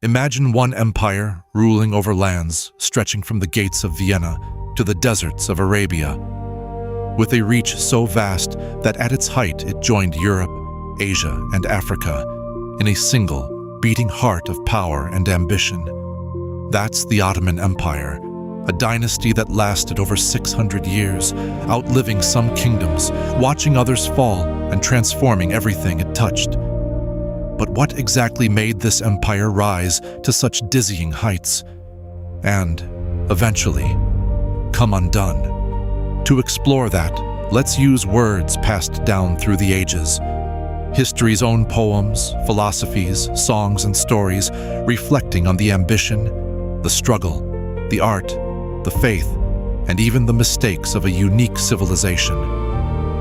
Imagine one empire ruling over lands stretching from the gates of Vienna to the deserts of Arabia, with a reach so vast that at its height it joined Europe, Asia, and Africa in a single, beating heart of power and ambition. That's the Ottoman Empire, a dynasty that lasted over 600 years, outliving some kingdoms, watching others fall, and transforming everything it touched. But what exactly made this empire rise to such dizzying heights, and, eventually, come undone? To explore that, let's use words passed down through the ages. History's own poems, philosophies, songs, and stories reflecting on the ambition, the struggle, the art, the faith, and even the mistakes of a unique civilization.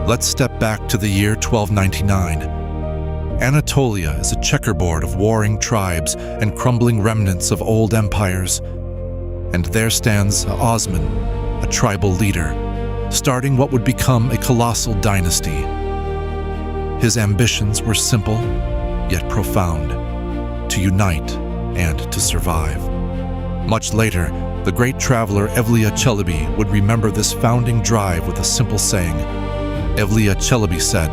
Let's step back to the year 1299. Anatolia is a checkerboard of warring tribes and crumbling remnants of old empires. And there stands Osman, a tribal leader, starting what would become a colossal dynasty. His ambitions were simple, yet profound: to unite and to survive. Much later, the great traveler Evliya Çelebi would remember this founding drive with a simple saying. Evliya Çelebi said,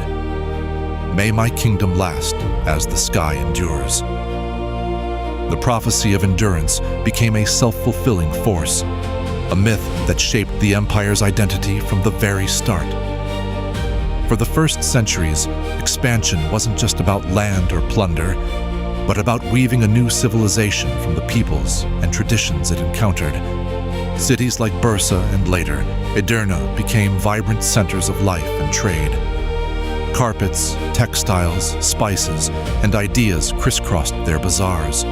"May my kingdom last as the sky endures." The prophecy of endurance became a self-fulfilling force, a myth that shaped the empire's identity from the very start. For the first centuries, expansion wasn't just about land or plunder, but about weaving a new civilization from the peoples and traditions it encountered. Cities like Bursa and later, Edirne became vibrant centers of life and trade. Carpets, textiles, spices, and ideas crisscrossed their bazaars.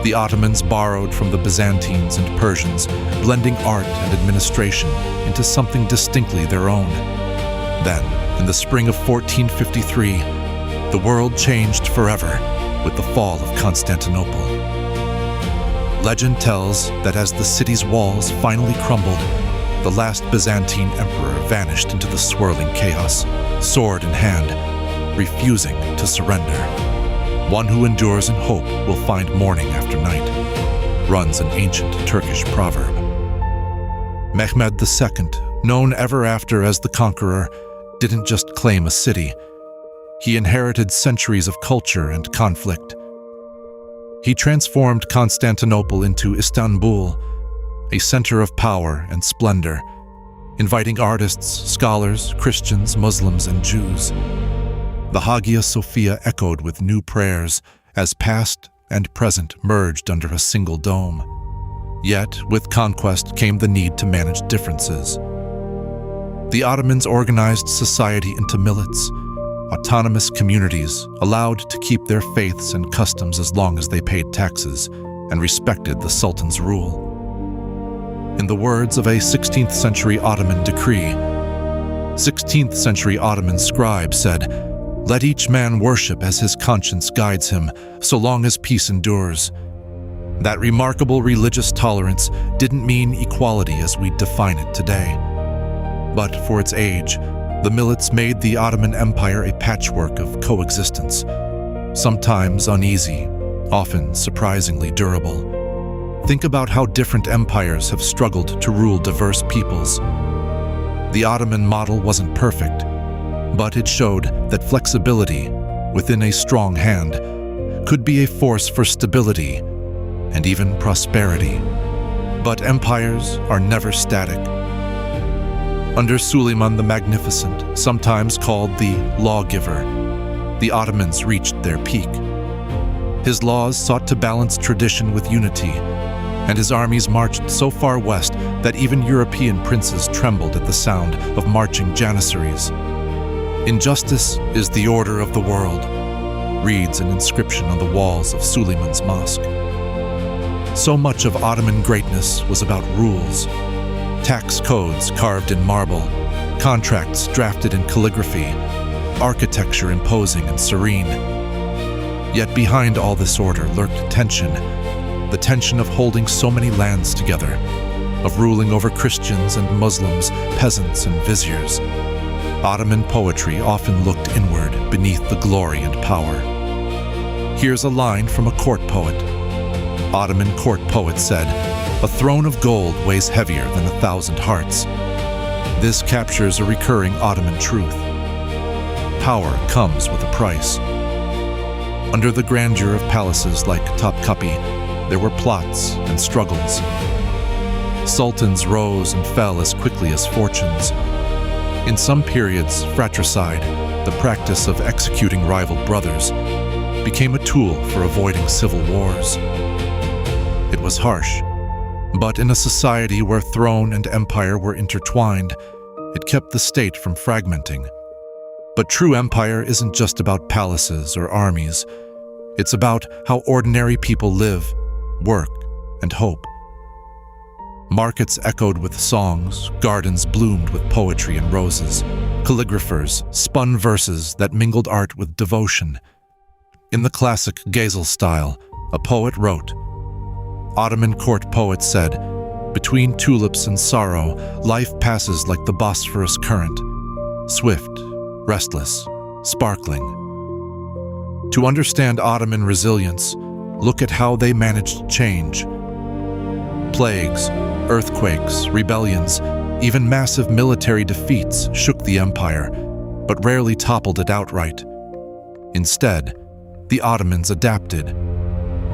The Ottomans borrowed from the Byzantines and Persians, blending art and administration into something distinctly their own. Then, in the spring of 1453, the world changed forever with the fall of Constantinople. Legend tells that as the city's walls finally crumbled, the last Byzantine emperor vanished into the swirling chaos, sword in hand, refusing to surrender. "One who endures in hope will find morning after night," runs an ancient Turkish proverb. Mehmed II, known ever after as the Conqueror, didn't just claim a city. He inherited centuries of culture and conflict. He transformed Constantinople into Istanbul, a center of power and splendor, inviting artists, scholars, Christians, Muslims, and Jews. The Hagia Sophia echoed with new prayers as past and present merged under a single dome. Yet, with conquest came the need to manage differences. The Ottomans organized society into millets, autonomous communities allowed to keep their faiths and customs as long as they paid taxes and respected the Sultan's rule. In the words of a 16th century Ottoman decree, 16th century Ottoman scribe said, "Let each man worship as his conscience guides him, so long as peace endures." That remarkable religious tolerance didn't mean equality as we define it today. But for its age, the Millets made the Ottoman Empire a patchwork of coexistence, sometimes uneasy, often surprisingly durable. Think about how different empires have struggled to rule diverse peoples. The Ottoman model wasn't perfect, but it showed that flexibility, within a strong hand, could be a force for stability and even prosperity. But empires are never static. Under Suleiman the Magnificent, sometimes called the Lawgiver, the Ottomans reached their peak. His laws sought to balance tradition with unity, and his armies marched so far west that even European princes trembled at the sound of marching janissaries. "Injustice is the order of the world," reads an inscription on the walls of Suleiman's Mosque. So much of Ottoman greatness was about rules. Tax codes carved in marble, contracts drafted in calligraphy, architecture imposing and serene. Yet behind all this order lurked tension, the tension of holding so many lands together, of ruling over Christians and Muslims, peasants and viziers. Ottoman poetry often looked inward beneath the glory and power. Here's a line from a court poet, Ottoman court poet said, "A throne of gold weighs heavier than 1,000 hearts." This captures a recurring Ottoman truth. Power comes with a price. Under the grandeur of palaces like Topkapi, there were plots and struggles. Sultans rose and fell as quickly as fortunes. In some periods, fratricide, the practice of executing rival brothers, became a tool for avoiding civil wars. It was harsh, but in a society where throne and empire were intertwined, it kept the state from fragmenting. But true empire isn't just about palaces or armies. It's about how ordinary people live, work, and hope. Markets echoed with songs, gardens bloomed with poetry and roses. Calligraphers spun verses that mingled art with devotion. In the classic Ghazel style, a poet wrote, Ottoman court poet said, "Between tulips and sorrow, life passes like the Bosphorus current, swift, restless, sparkling." To understand Ottoman resilience, look at how they managed change. Plagues, earthquakes, rebellions, even massive military defeats shook the empire, but rarely toppled it outright. Instead, the Ottomans adapted,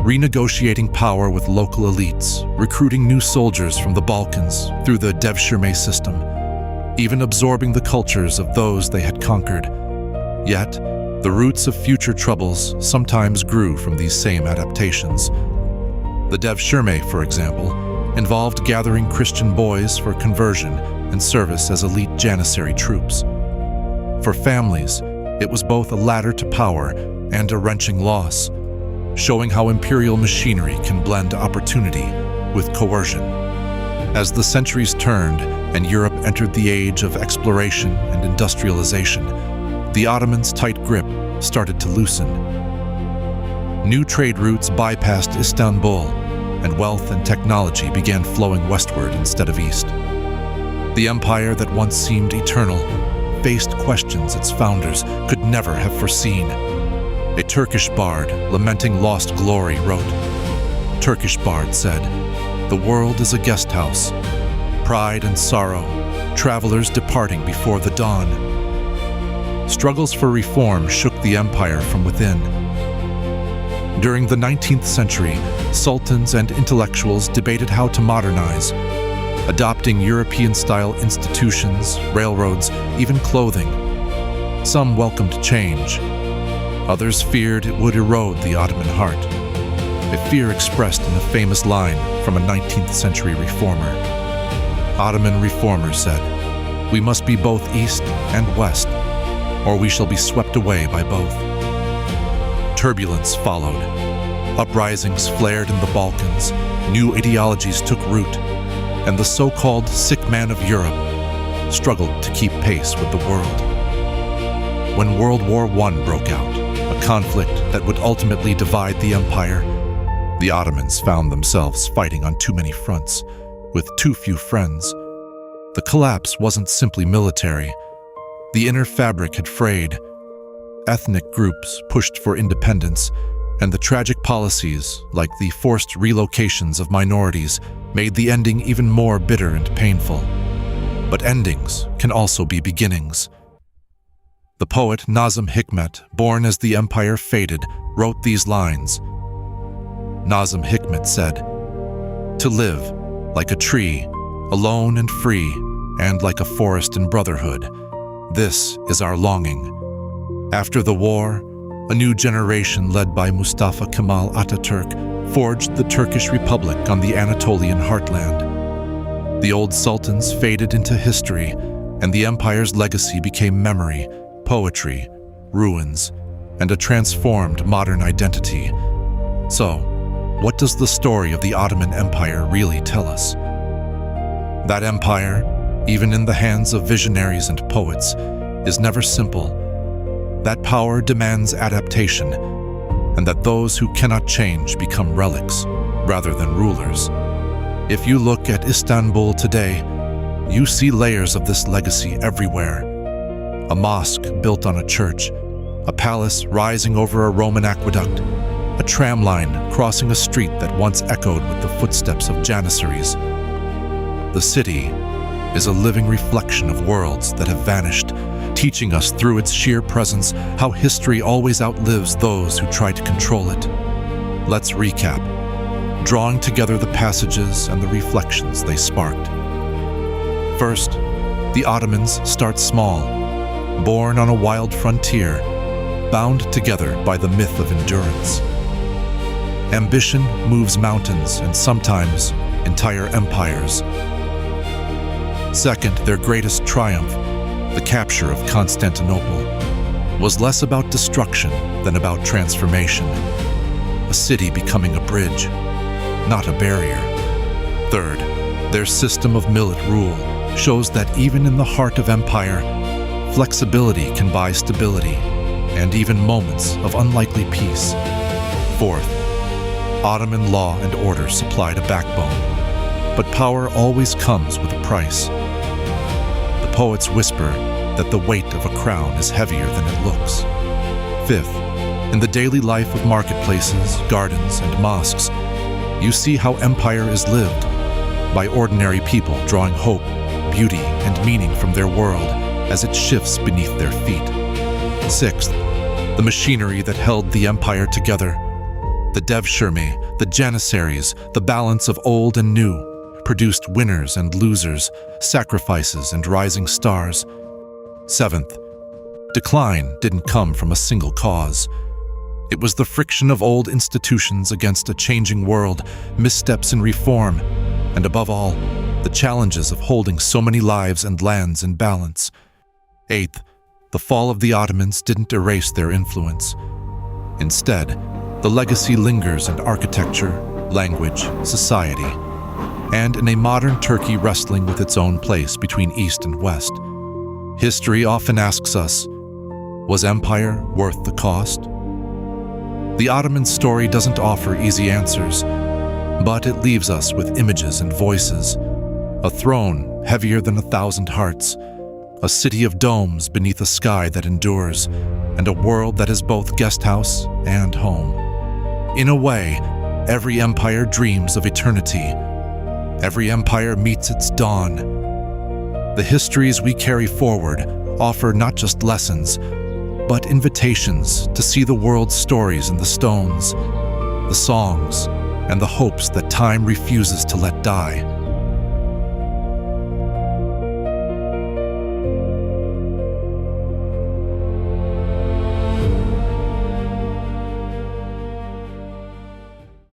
renegotiating power with local elites, recruiting new soldiers from the Balkans through the Devshirme system, even absorbing the cultures of those they had conquered. Yet, the roots of future troubles sometimes grew from these same adaptations. The Devshirme, for example, involved gathering Christian boys for conversion and service as elite Janissary troops. For families, it was both a ladder to power and a wrenching loss, showing how imperial machinery can blend opportunity with coercion. As the centuries turned and Europe entered the age of exploration and industrialization, the Ottomans' tight grip started to loosen. New trade routes bypassed Istanbul, and wealth and technology began flowing westward instead of east. The empire that once seemed eternal faced questions its founders could never have foreseen. A Turkish bard, lamenting lost glory, wrote, Turkish bard said, "The world is a guest house, pride and sorrow, travelers departing before the dawn." Struggles for reform shook the empire from within. During the 19th century, sultans and intellectuals debated how to modernize, adopting European-style institutions, railroads, even clothing. Some welcomed change. Others feared it would erode the Ottoman heart, a fear expressed in a famous line from a 19th century reformer. Ottoman reformers said, "We must be both east and west, or we shall be swept away by both." Turbulence followed. Uprisings flared in the Balkans, new ideologies took root, and the so-called sick man of Europe struggled to keep pace with the world. When World War I broke out, a conflict that would ultimately divide the empire, the Ottomans found themselves fighting on too many fronts, with too few friends. The collapse wasn't simply military. The inner fabric had frayed. Ethnic groups pushed for independence, and the tragic policies, like the forced relocations of minorities, made the ending even more bitter and painful. But endings can also be beginnings. The poet Nazım Hikmet, born as the empire faded, wrote these lines. Nazım Hikmet said, "To live like a tree, alone and free, and like a forest in brotherhood, this is our longing." After the war, a new generation led by Mustafa Kemal Atatürk forged the Turkish Republic on the Anatolian heartland. The old sultans faded into history, and the empire's legacy became memory, poetry, ruins, and a transformed modern identity. So, what does the story of the Ottoman Empire really tell us? That empire, even in the hands of visionaries and poets, is never simple. That power demands adaptation, and that those who cannot change become relics rather than rulers. If you look at Istanbul today, you see layers of this legacy everywhere. A mosque built on a church, a palace rising over a Roman aqueduct, a tram line crossing a street that once echoed with the footsteps of Janissaries. The city is a living reflection of worlds that have vanished, teaching us through its sheer presence how history always outlives those who try to control it. Let's recap, drawing together the passages and the reflections they sparked. First, the Ottomans start small, born on a wild frontier, bound together by the myth of endurance. Ambition moves mountains and sometimes entire empires. Second, their greatest triumph, the capture of Constantinople, was less about destruction than about transformation, a city becoming a bridge, not a barrier. Third, their system of millet rule shows that even in the heart of empire, flexibility can buy stability and even moments of unlikely peace. Fourth, Ottoman law and order supplied a backbone, but power always comes with a price. The poets whisper that the weight of a crown is heavier than it looks. Fifth, in the daily life of marketplaces, gardens, and mosques, you see how empire is lived, by ordinary people drawing hope, beauty, and meaning from their world as it shifts beneath their feet. Sixth, the machinery that held the empire together, the Devshirme, the Janissaries, the balance of old and new, produced winners and losers, sacrifices and rising stars. Seventh, decline didn't come from a single cause. It was the friction of old institutions against a changing world, missteps in reform, and above all, the challenges of holding so many lives and lands in balance. Eighth, the fall of the Ottomans didn't erase their influence. Instead, the legacy lingers in architecture, language, society, and in a modern Turkey wrestling with its own place between East and West. History often asks us, was empire worth the cost? The Ottoman story doesn't offer easy answers, but it leaves us with images and voices. A throne heavier than 1,000 hearts, a city of domes beneath a sky that endures, and a world that is both guesthouse and home. In a way, every empire dreams of eternity. Every empire meets its dawn. The histories we carry forward offer not just lessons, but invitations to see the world's stories in the stones, the songs, and the hopes that time refuses to let die.